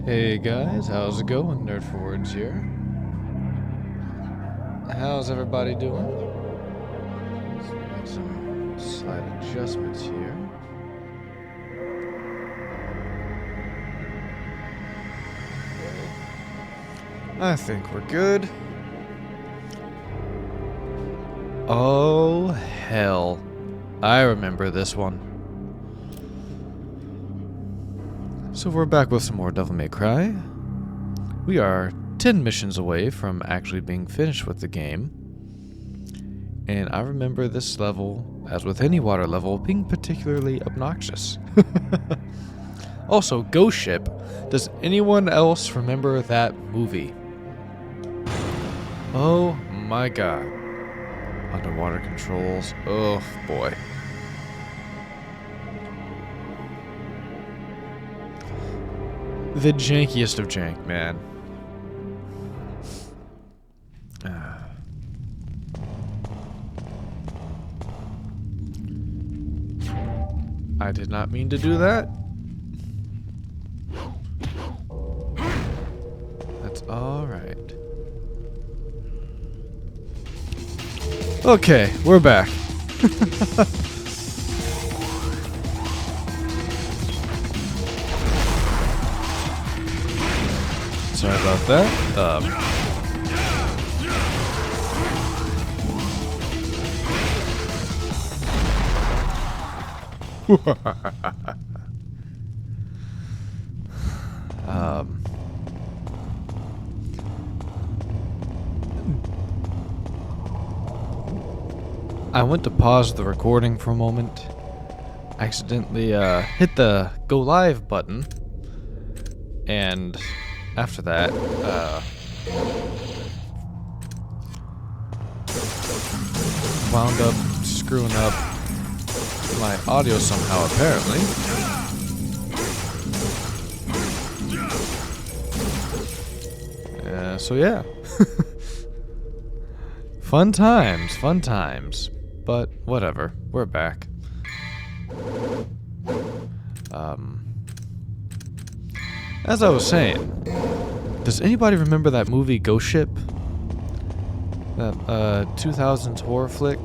Hey guys, how's it going? Nerd for Words here. How's everybody doing? Let's make some slight adjustments here. I think we're good. Oh, hell. I remember this one. So we're back with some more Devil May Cry. We are 10 missions away from actually being finished with the game. And I remember this level, as with any water level, being particularly obnoxious. Also, Ghost Ship. Does anyone else remember that movie? Oh my god. Underwater controls. Oh boy. The jankiest of jank, man. I did not mean to do that. That's alright. Okay, we're back. Sorry about that. I went to pause the recording for a moment. Accidentally hit the go live button. And after that, wound up screwing up my audio somehow, apparently. So yeah. Fun times. But whatever, we're back. As I was saying, does anybody remember that movie Ghost Ship? That 2000s horror flick?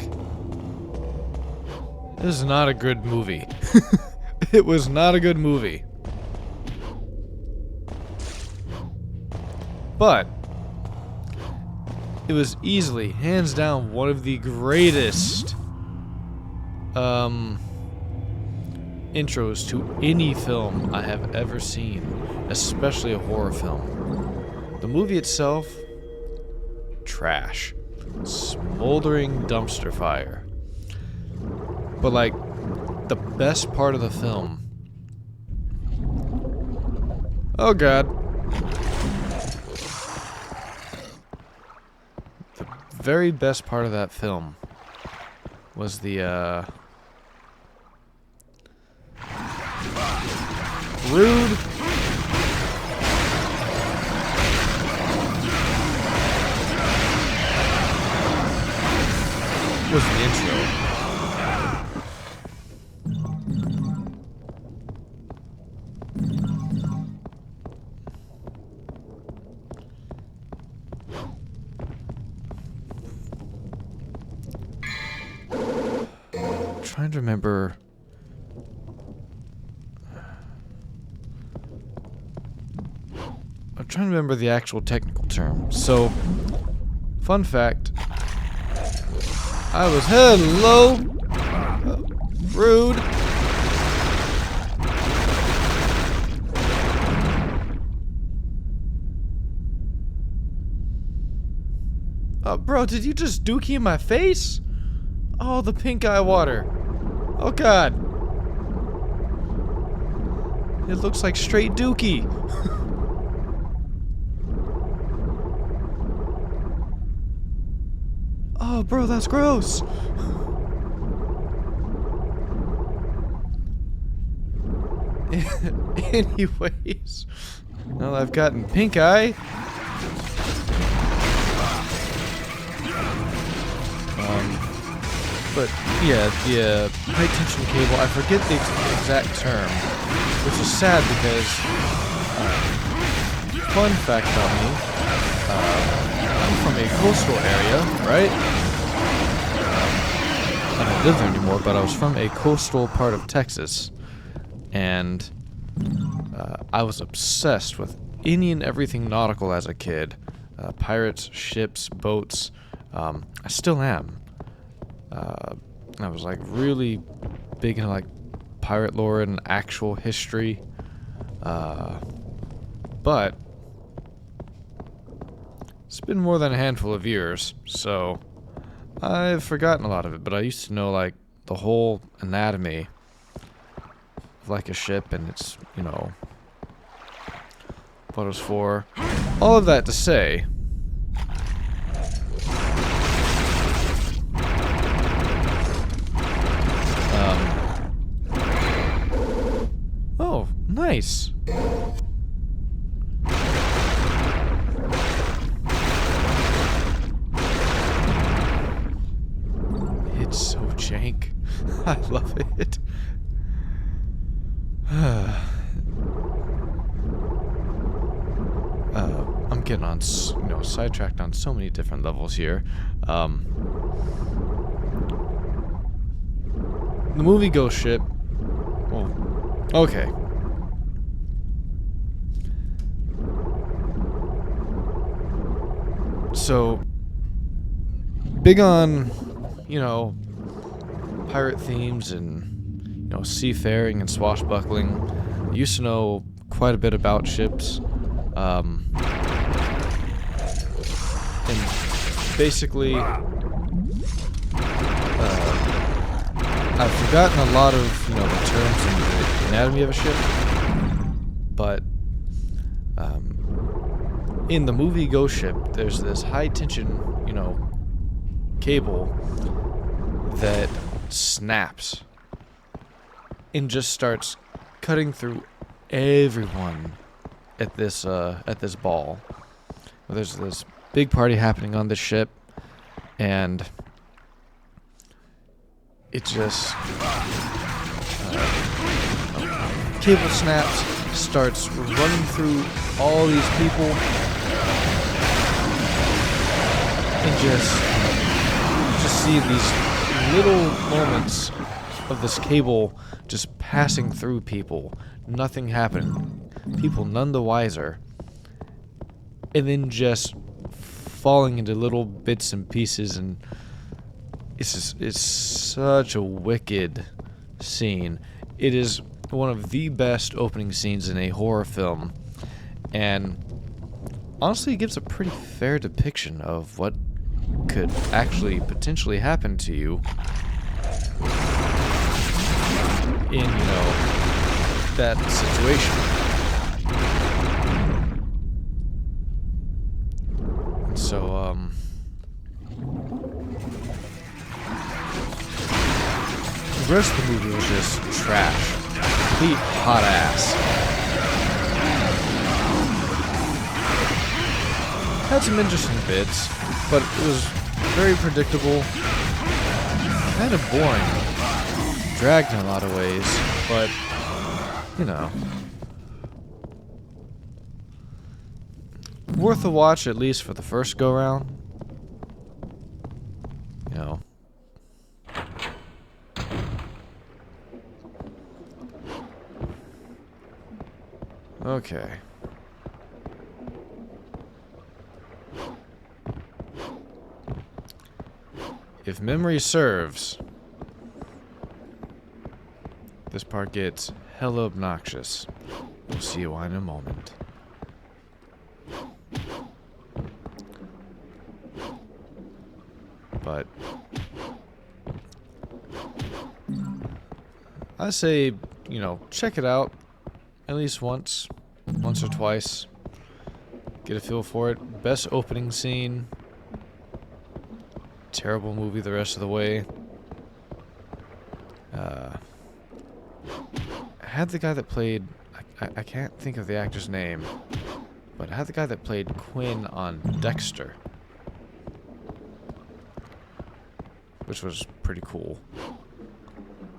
This is not a good movie. It was not a good movie. But it was easily, hands down, one of the greatest intros to any film I have ever seen, especially a horror film. The movie itself, trash. Smoldering dumpster fire. But like, the best part of the film... Oh god. The very best part of that film was the, rude... was the intro. Trying to remember. I'm trying to remember the actual technical term. So, fun fact. I was hello. Rude. Bro, did you just dookie in my face? Oh, the pink eye water. Oh god. It looks like straight dookie. Oh, bro, that's gross. Anyways, now that I've gotten pink eye. But yeah, the high tension cable, I forget the exact term, which is sad because fun fact about me, I'm from a coastal area, right? I don't live there anymore, but I was from a coastal part of Texas. And I was obsessed with any and everything nautical as a kid. Pirates, ships, boats. I still am. I was like really big into like pirate lore and actual history. But it's been more than a handful of years, so I've forgotten a lot of it, but I used to know like the whole anatomy of like a ship and its, you know, what it was for. All of that to say, oh, nice. It's so jank. I love it. I'm getting on, sidetracked on so many different levels here. The movie Ghost Ship. Well, okay. So, big on, pirate themes and, seafaring and swashbuckling. I used to know quite a bit about ships. And basically, I've forgotten a lot of, the terms and the anatomy of a ship. But, in the movie Ghost Ship, there's this high tension, cable that snaps and just starts cutting through everyone at this ball. There's this big party happening on this ship, and it just cable snaps, starts running through all these people, and just see these little moments of this cable just passing through people, nothing happening, people none the wiser, and then just falling into little bits and pieces, and it's such a wicked scene. It is one of the best opening scenes in a horror film, and honestly it gives a pretty fair depiction of what could actually potentially happen to you in, that situation. So, the rest of the movie was just trash. Complete hot ass. Had some interesting bits, but it was very predictable, kind of boring, dragged in a lot of ways, but, worth a watch at least for the first go-round. Okay. If memory serves, this part gets hella obnoxious. We'll see why in a moment. But I say, check it out at least once or twice. Get a feel for it. Best opening scene. Terrible movie the rest of the way. I had the guy that played... I can't think of the actor's name. But I had the guy that played Quinn on Dexter. Which was pretty cool.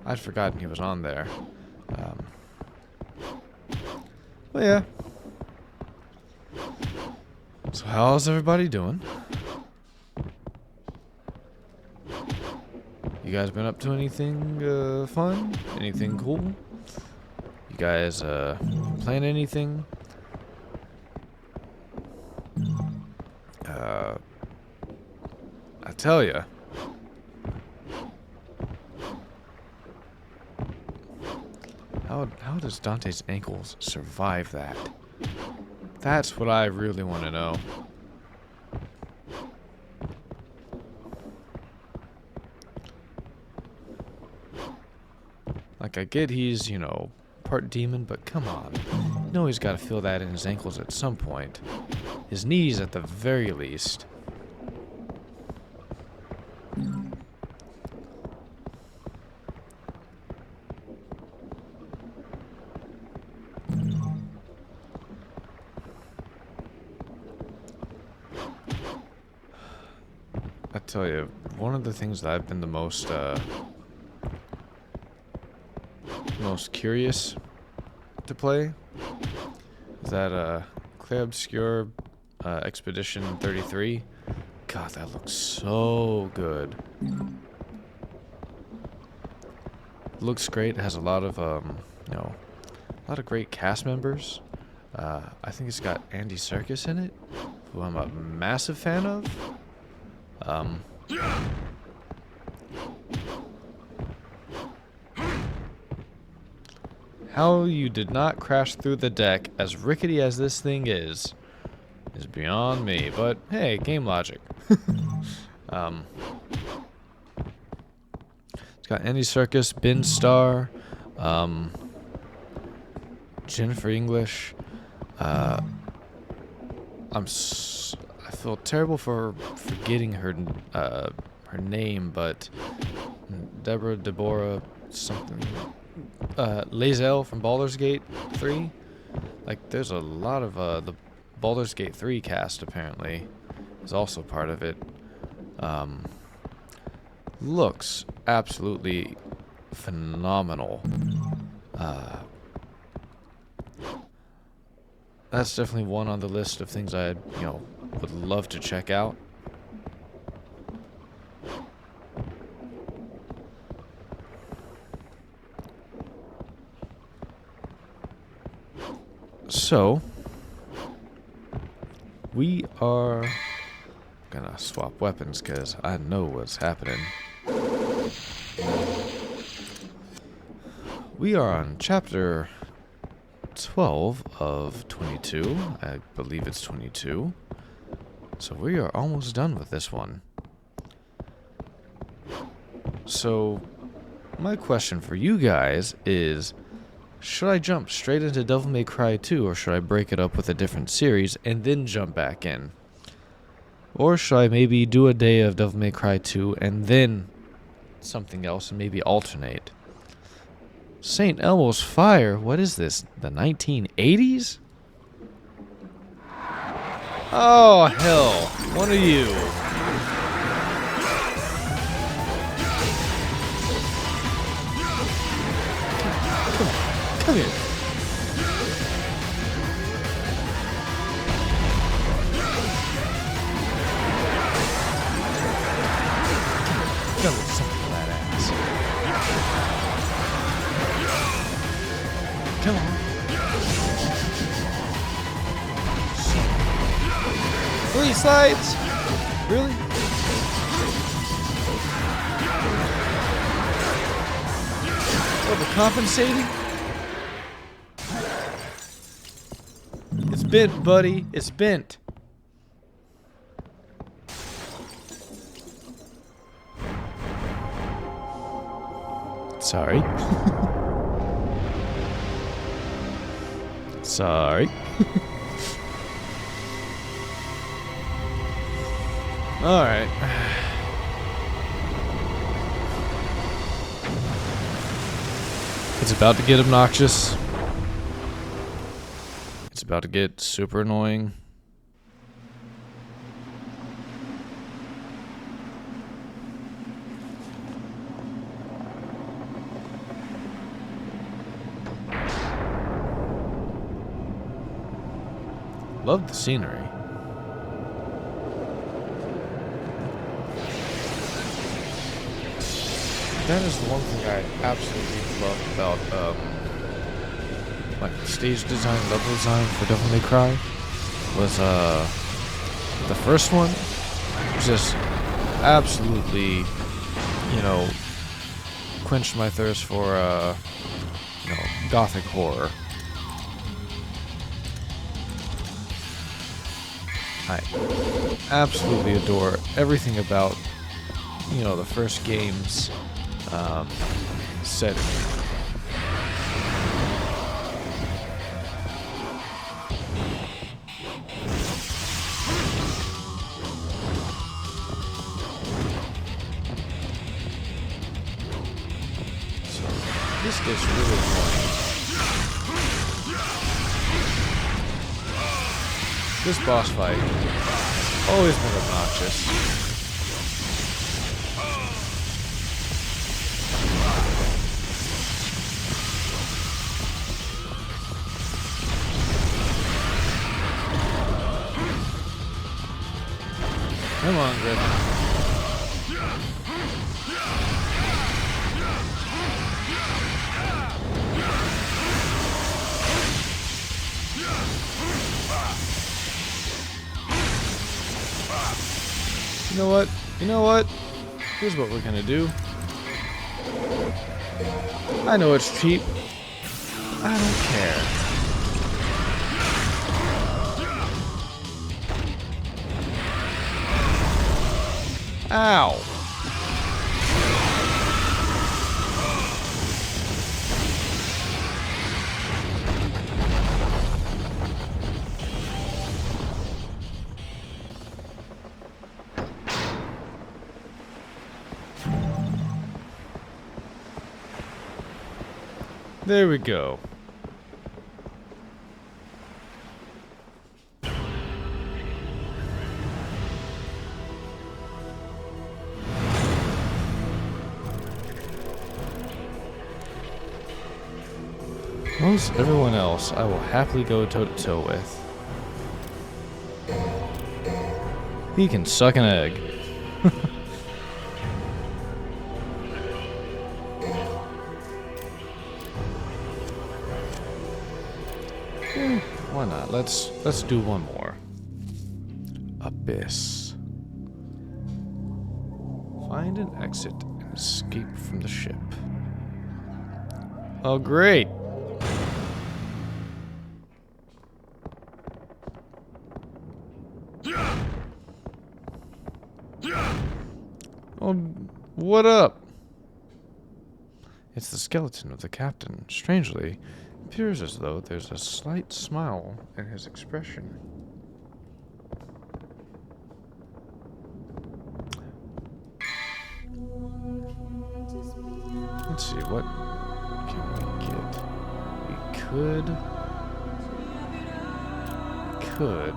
I'd forgotten he was on there. Well, yeah. So how's everybody doing? You guys been up to anything fun? Anything cool? You guys plan anything? I tell ya. How does Dante's ankles survive that? That's what I really want to know. Like, I get he's, you know, part demon, but come on. You know he's got to feel that in his ankles at some point. His knees at the very least. I tell you, one of the things that I've been the most curious to play is that Clair Obscure Expedition 33. God, that looks so good. Looks great. It has a lot of you know, a lot of great cast members. I think it's got Andy Serkis in it, who I'm a massive fan of. How you did not crash through the deck, as rickety as this thing is beyond me. But hey, game logic. It's got Andy Serkis, Ben Starr, Jennifer English. I feel terrible for forgetting her name, but Deborah something. Lae'zel from Baldur's Gate 3. Like, there's a lot of the Baldur's Gate 3 cast apparently is also part of it. Looks absolutely phenomenal. That's definitely one on the list of things I, you know, would love to check out. So, we are gonna swap weapons because I know what's happening. We are on chapter 12 of 22. I believe it's 22. So we are almost done with this one. So, my question for you guys is, should I jump straight into Devil May Cry 2, or should I break it up with a different series and then jump back in? Or should I maybe do a day of Devil May Cry 2 and then something else and maybe alternate? St. Elmo's Fire? What is this? The 1980s? Oh, hell. One of you. Come here. Got a little something for that ass. Come on. Three slides? Really? Overcompensating? It's bent, buddy. It's bent. Sorry. Sorry. Alright. It's about to get obnoxious. It's about to get super annoying. Love the scenery. that is the one thing I absolutely love about like stage design, level design for Devil May Cry was the first one just absolutely, you know, quenched my thirst for you know, gothic horror. I absolutely adore everything about, you know, the first game's setting. So this gets really annoying. This boss fight always been obnoxious. Come on, Griffon. You know what? You know what? Here's what we're gonna do. I know it's cheap. I don't care. Ow! There we go. Most everyone else I will happily go toe-to-toe with. He can suck an egg. Why not? Let's do one more. Abyss. Find an exit and escape from the ship. Oh, great. Oh, what up? It's the skeleton of the captain. Strangely, it appears as though there's a slight smile in his expression. Let's see, what can we get? We could, but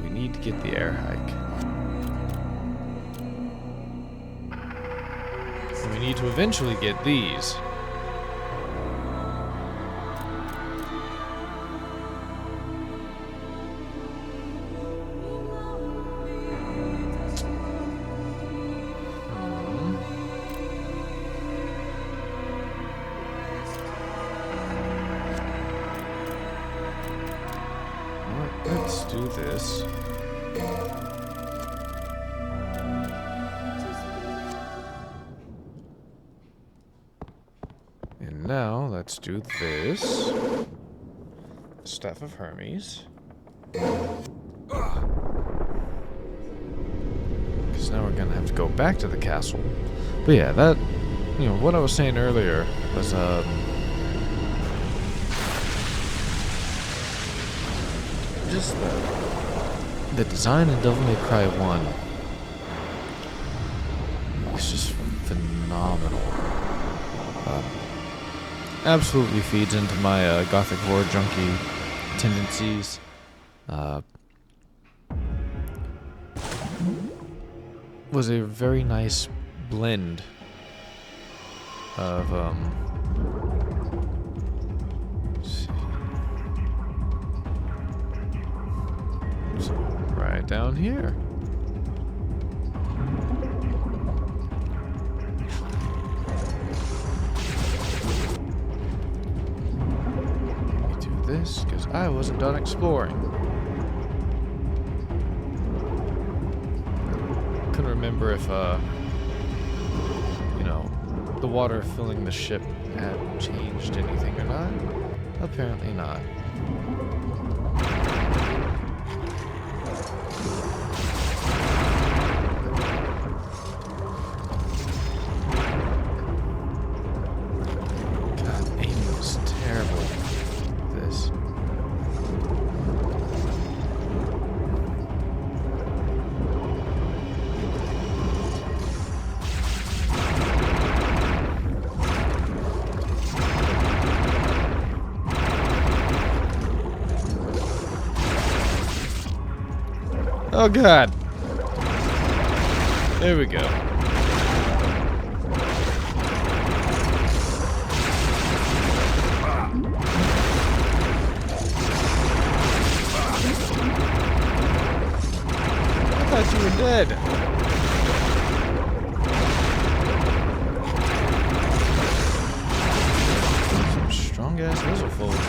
we need to get the air hike. And we need to eventually get these. Let's do this. And now let's do this. Staff of Hermes. Because now we're gonna have to go back to the castle. But yeah, that, you know, what I was saying earlier was just the design in Devil May Cry 1 is just phenomenal. Absolutely feeds into my gothic horror junkie tendencies. Was a very nice blend of so right down here. this because I wasn't done exploring. Couldn't remember if, you know, the water filling the ship had changed anything or not. Apparently not. God, aiming is terrible. This. Oh God. There we go. I thought you were dead. Some strong ass missile folds.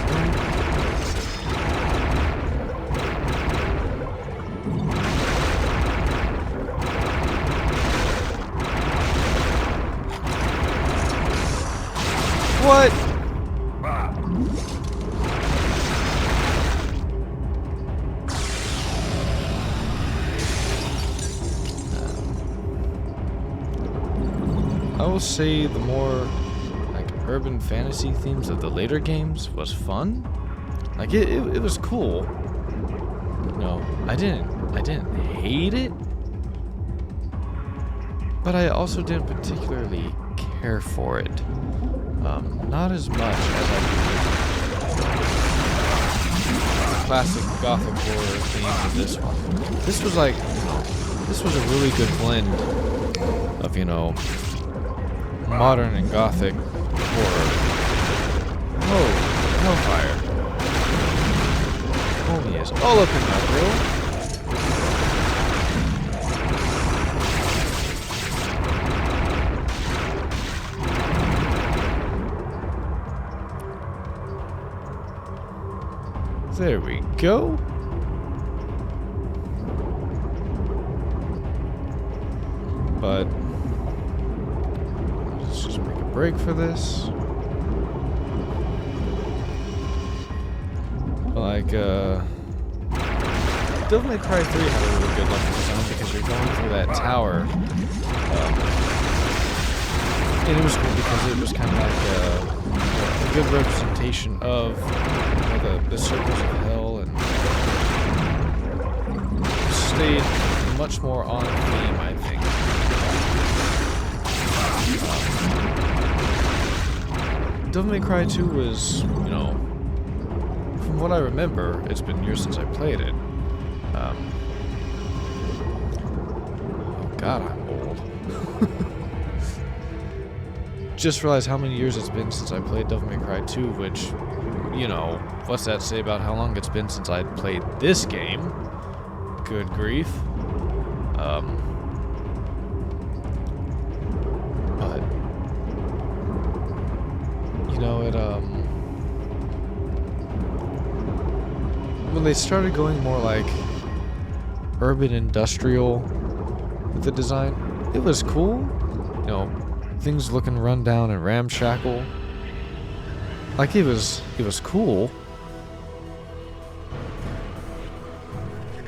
What? I will say the more like urban fantasy themes of the later games was fun. Like it was cool. No, I didn't hate it, but I also didn't particularly care for it. Not as much as I do the classic gothic horror themes of this one. This was like, this was a really good blend of, you know, modern and gothic horror. Oh, hellfire. Homie is all up in my grill. There we go. But let's just make a break for this. Like, Devil May Cry 3 had a really good level design because you're going through that tower. And it was cool because it was kind of like a good representation of the circles of hell, and stayed much more on theme, I think. Devil May Cry 2 was, you know, from what I remember, it's been years since I played it. Oh God, I'm old. Just realized how many years it's been since I played Devil May Cry 2, which, you know, what's that say about how long it's been since I played this game? Good grief. But, you know, when they started going more like urban industrial with the design, it was cool. You know, things looking run down and ramshackle. Like, it was cool.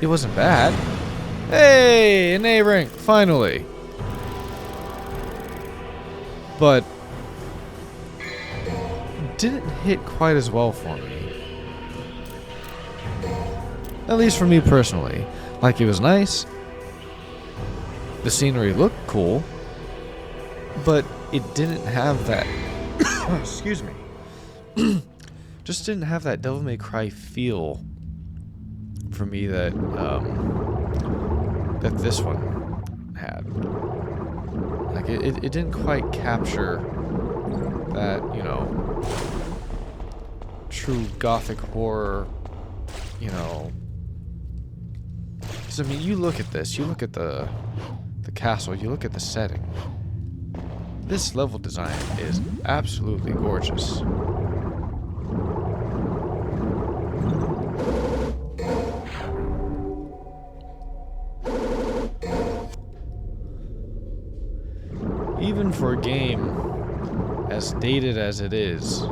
It wasn't bad. Hey, an A rank, finally. But didn't hit quite as well for me. At least for me personally. Like, it was nice. The scenery looked cool. But it didn't have that... excuse me. Just didn't have that Devil May Cry feel for me that that this one had. Like, it didn't quite capture that, you know, true gothic horror, you know. Because, I mean, you look at this, you look at the castle, you look at the setting. This level design is absolutely gorgeous. even for a game as dated as it is,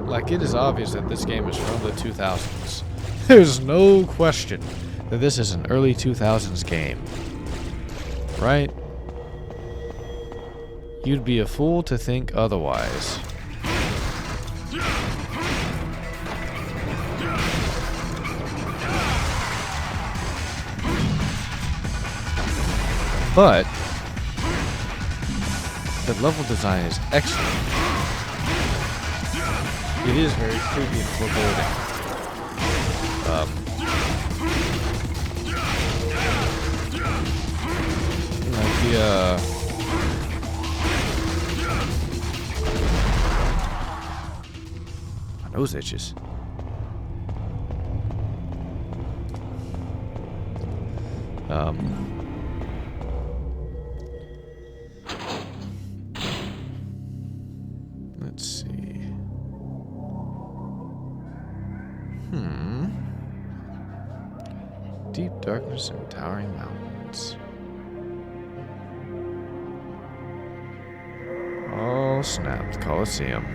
like, it is obvious that this game is from the 2000s. There's no question that this is an early 2000s game. Right? You'd be a fool to think otherwise. But the level design is excellent. It is very creepy and foreboding. Like my nose itches. Let's see. Deep darkness and towering mountains. Oh snap, the Colosseum.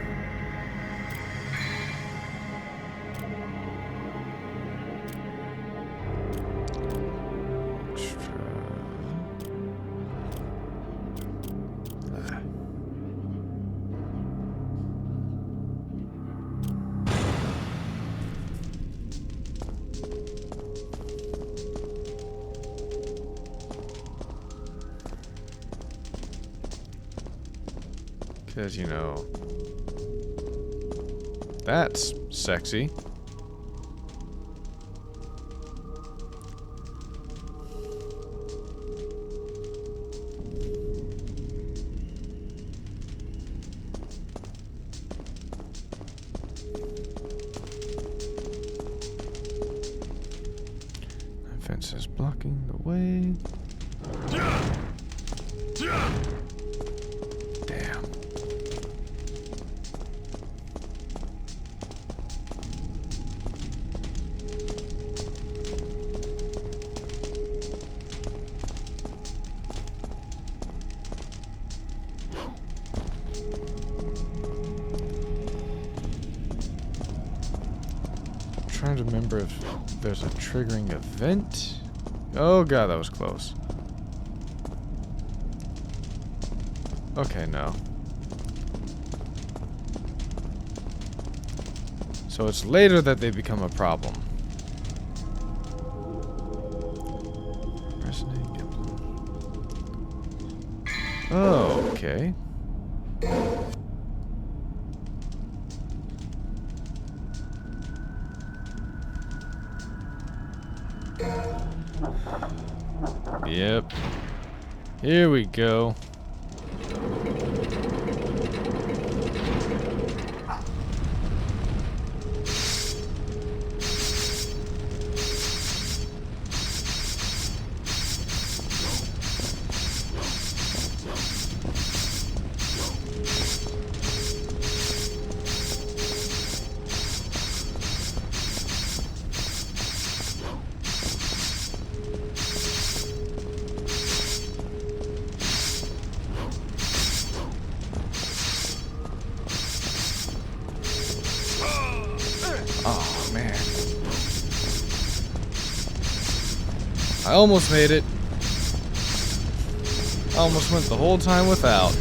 Because, you know, that's sexy. That fence is blocking the way. Damn. Trying to remember if there's a triggering event. Oh god, that was close. Okay, no. So it's later that they become a problem. Oh, okay. Yep. Here we go. Oh, man. I almost made it. I almost went the whole time without.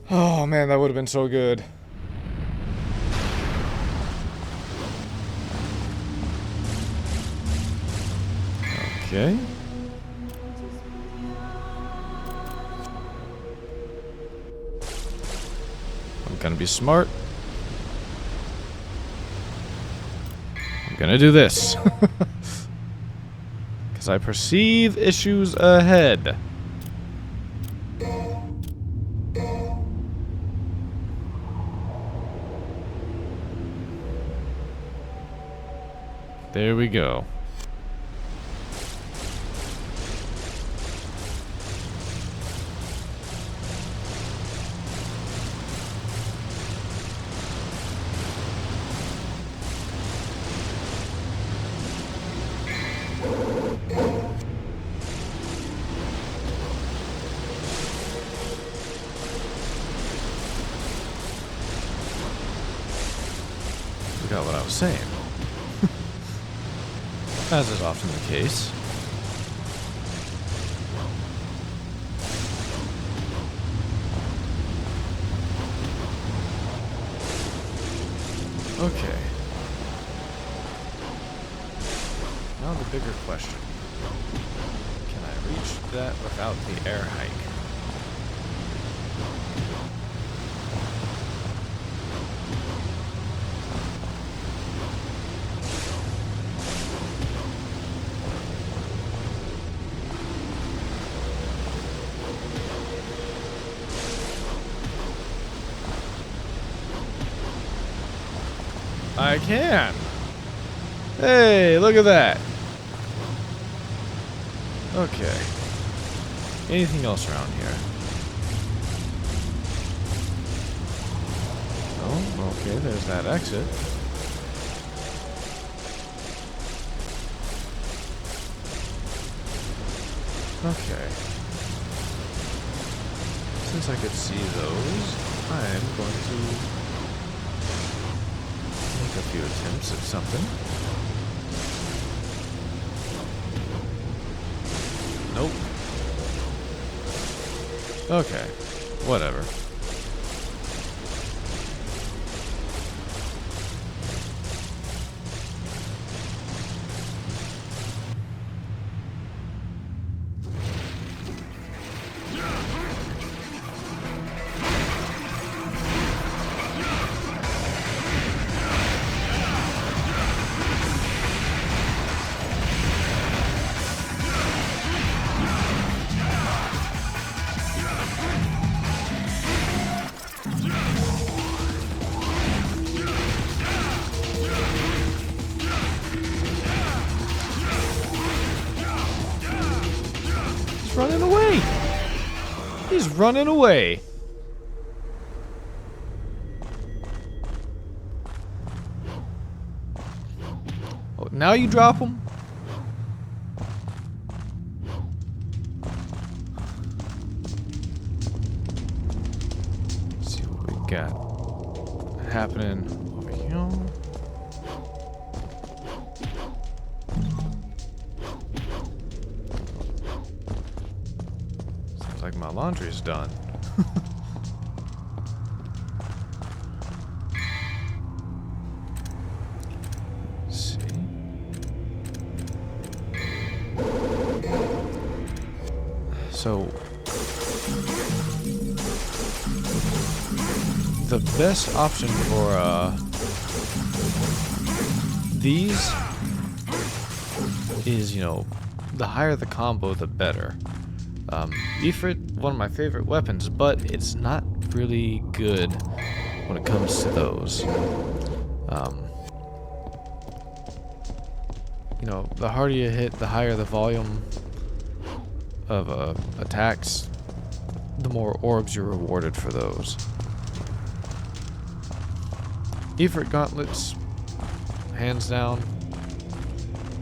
Oh, man, that would have been so good. Okay. I'm gonna be smart. I'm gonna do this. Because I perceive issues ahead. There we go. Forgot what I was saying. As is often the case. Okay. Now the bigger question. Can I reach that without the air hike? I can. Hey, look at that. Okay. Anything else around here? Oh, okay, there's that exit. Okay. Since I could see those, I'm going to make a few attempts at something. Nope. Okay. Whatever. Running away! He's running away! Oh, now you drop him? Let's see what we got happening over here. Like my laundry's done. Let's see. So the best option for these is, you know, the higher the combo, the better. Ifrit, one of my favorite weapons, but it's not really good when it comes to those. You know, the harder you hit, the higher the volume of attacks, the more orbs you're rewarded for those. Ifrit gauntlets, hands down,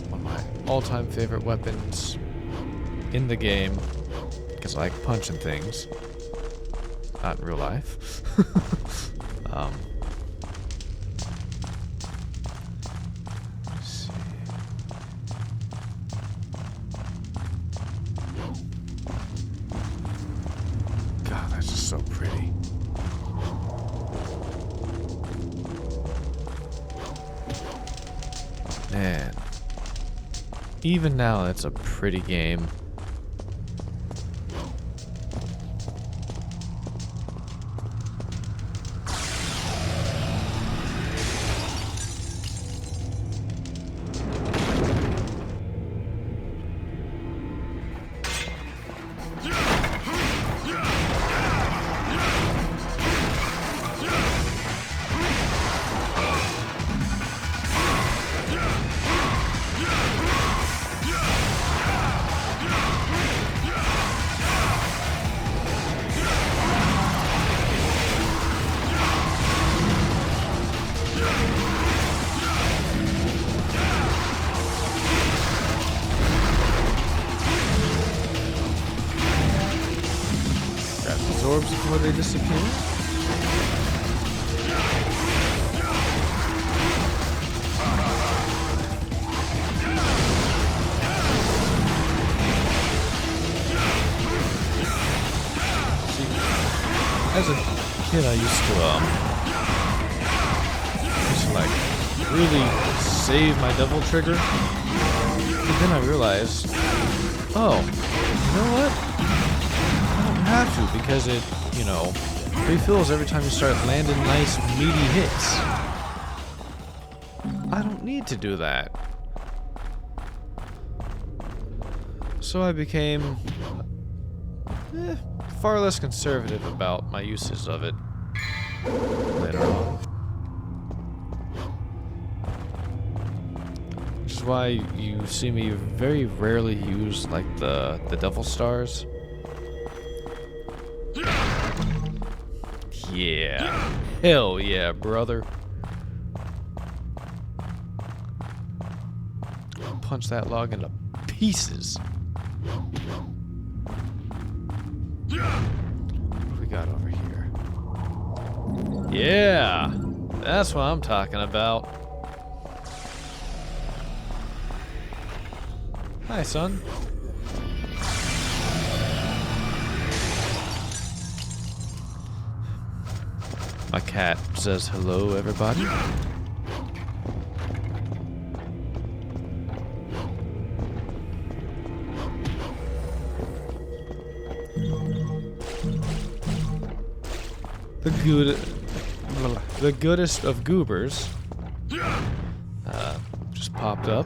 one of my all-time favorite weapons in the game. Because I like punching things. Not in real life. Let's see. God, that's just so pretty. Man. Even now, it's a pretty game. Orbs before they disappear. kid, I used to like really save my double trigger. But then I realized, oh, you know what? I don't have to, because it, you know, refills every time you start landing nice meaty hits. I don't need to do that. So I became far less conservative about my uses of it later on. Which is why you see me very rarely use like the devil stars. Yeah. Hell yeah, brother. Punch that log into pieces. What do we got over here? Yeah, that's what I'm talking about. Hi, son. My cat says hello, everybody. The goodest of goobers just popped up.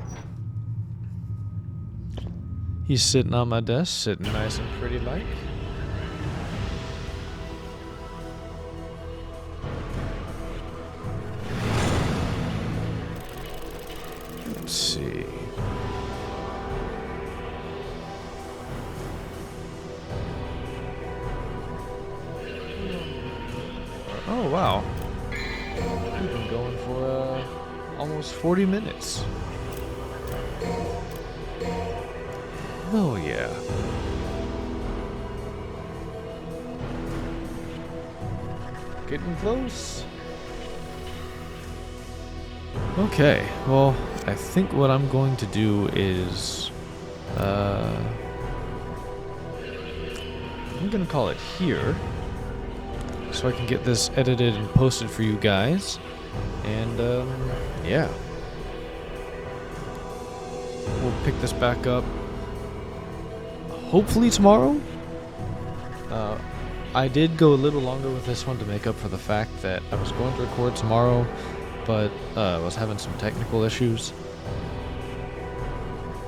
He's sitting on my desk, sitting nice and pretty like. Let's see. Oh wow. We've been going for almost 40 minutes. Oh yeah. Getting close. Okay, well, I think what I'm going to do is I'm gonna call it here, so I can get this edited and posted for you guys. And yeah, we'll pick this back up hopefully tomorrow. I did go a little longer with this one to make up for the fact that I was going to record tomorrow, but I was having some technical issues.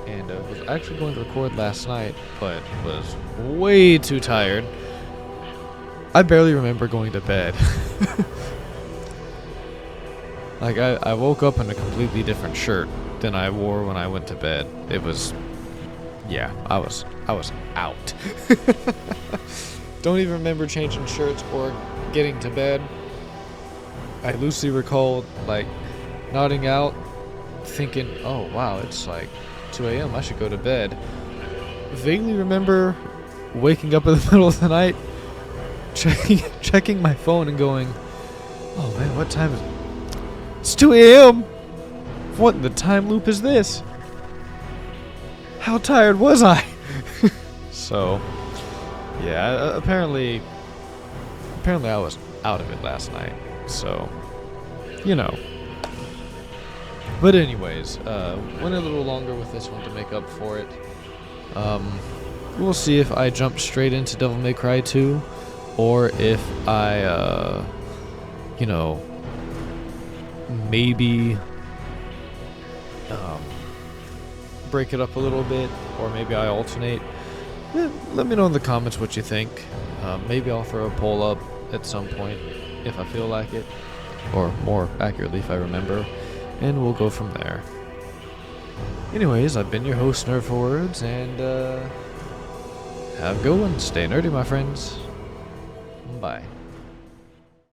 And I was actually going to record last night, but was way too tired. I barely remember going to bed. Like, I woke up in a completely different shirt than I wore when I went to bed. It was... yeah, I was out. Don't even remember changing shirts or getting to bed. I loosely recall, like, nodding out, thinking, oh wow, it's like 2 a.m., I should go to bed. Vaguely remember waking up in the middle of the night, checking my phone and going, oh man, what time is it? It's 2 a.m. What in the time loop is this? How tired was I? So, yeah, apparently I was out of it last night. So, you know. But anyways, went a little longer with this one to make up for it. We'll see if I jump straight into Devil May Cry 2, or if I, you know, maybe break it up a little bit, or maybe I alternate. Let me know in the comments what you think. Maybe I'll throw a poll up at some point if I feel like it, or more accurately if I remember, and we'll go from there. Anyways, I've been your host, Nerd for Words, and have a good one. Stay nerdy, my friends. Bye.